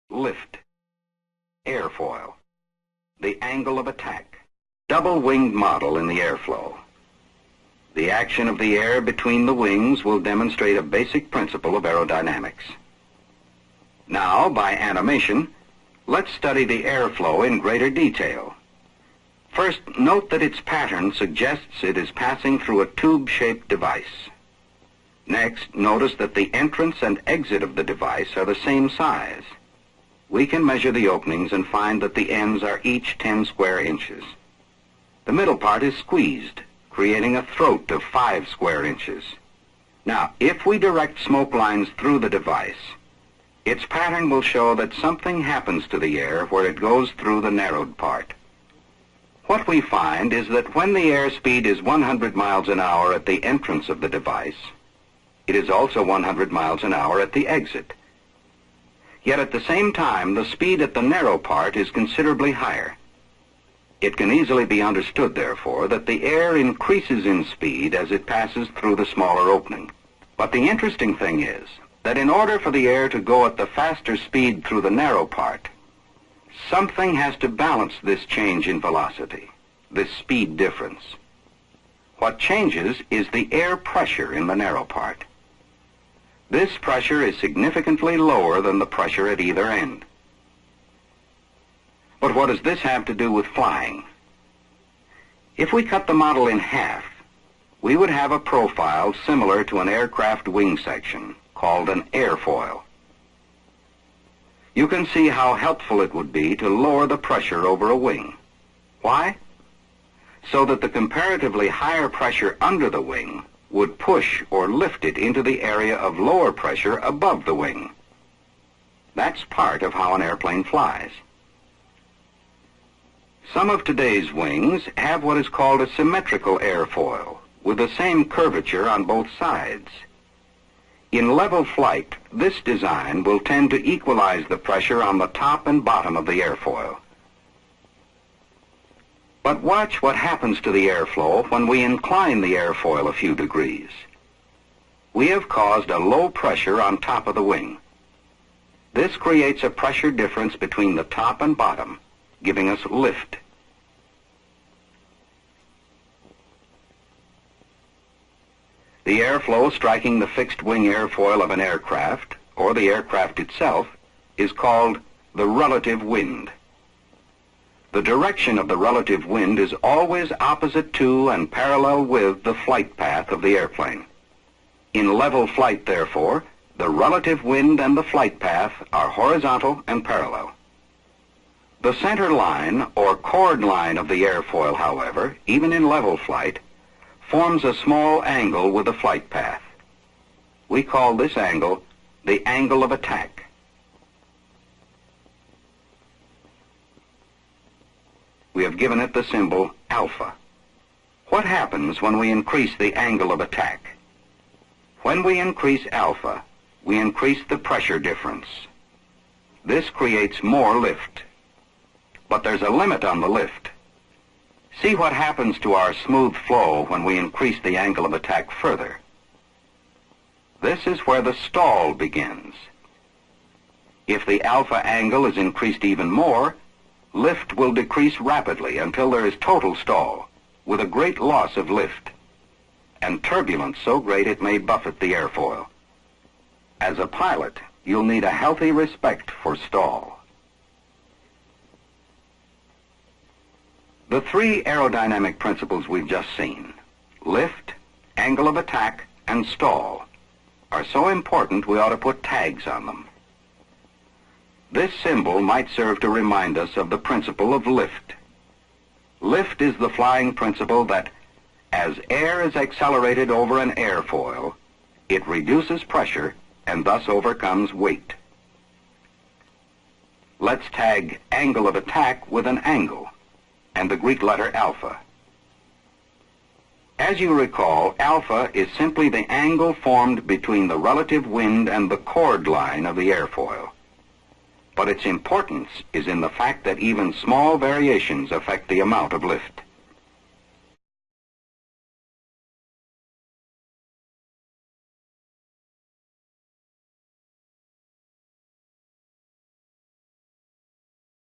lift, airfoil, the angle of attack, double-winged model in the airflow. The action of the air between the wings will demonstrate a basic principle of aerodynamics. Now, by animation, let's study the airflow in greater detail. First, note that its pattern suggests it is passing through a tube-shaped device. Next, notice that the entrance and exit of the device are the same size. We can measure the openings and find that the ends are each 10 square inches. The middle part is squeezed, creating a throat of 5 square inches. Now, if we direct smoke lines through the device, its pattern will show that something happens to the air where it goes through the narrowed part. What we find is that when the airspeed is 100 miles an hour at the entrance of the device, it is also 100 miles an hour at the exit. Yet at the same time, the speed at the narrow part is considerably higher. It can easily be understood, therefore, that the air increases in speed as it passes through the smaller opening. But the interesting thing is that in order for the air to go at the faster speed through the narrow part, something has to balance this change in velocity, this speed difference. What changes is the air pressure in the narrow part. This pressure is significantly lower than the pressure at either end. But what does this have to do with flying? If we cut the model in half, we would have a profile similar to an aircraft wing section, called an airfoil. You can see how helpful it would be to lower the pressure over a wing. Why? So that the comparatively higher pressure under the wing would push or lift it into the area of lower pressure above the wing. That's part of how an airplane flies. Some of today's wings have what is called a symmetrical airfoil, with the same curvature on both sides. In level flight, this design will tend to equalize the pressure on the top and bottom of the airfoil. But watch what happens to the airflow when we incline the airfoil a few degrees. We have caused a low pressure on top of the wing. This creates a pressure difference between the top and bottom, giving us lift. The airflow striking the fixed wing airfoil of an aircraft, or the aircraft itself, is called the relative wind. The direction of the relative wind is always opposite to and parallel with the flight path of the airplane. In level flight, therefore, the relative wind and the flight path are horizontal and parallel. The center line, or chord line of the airfoil, however, even in level flight, forms a small angle with the flight path. We call this angle the angle of attack. We have given it the symbol alpha. What happens when we increase the angle of attack? When we increase alpha, we increase the pressure difference. This creates more lift. But there's a limit on the lift. See what happens to our smooth flow when we increase the angle of attack further. This is where the stall begins. If the alpha angle is increased even more, lift will decrease rapidly until there is total stall, with a great loss of lift, and turbulence so great it may buffet the airfoil. As a pilot, you'll need a healthy respect for stall. The three aerodynamic principles we've just seen, lift, angle of attack, and stall, are so important we ought to put tags on them. This symbol might serve to remind us of the principle of lift. Lift is the flying principle that, as air is accelerated over an airfoil, it reduces pressure and thus overcomes weight. Let's tag angle of attack with an angle and the Greek letter alpha. As you recall, alpha is simply the angle formed between the relative wind and the chord line of the airfoil. But its importance is in the fact that even small variations affect the amount of lift.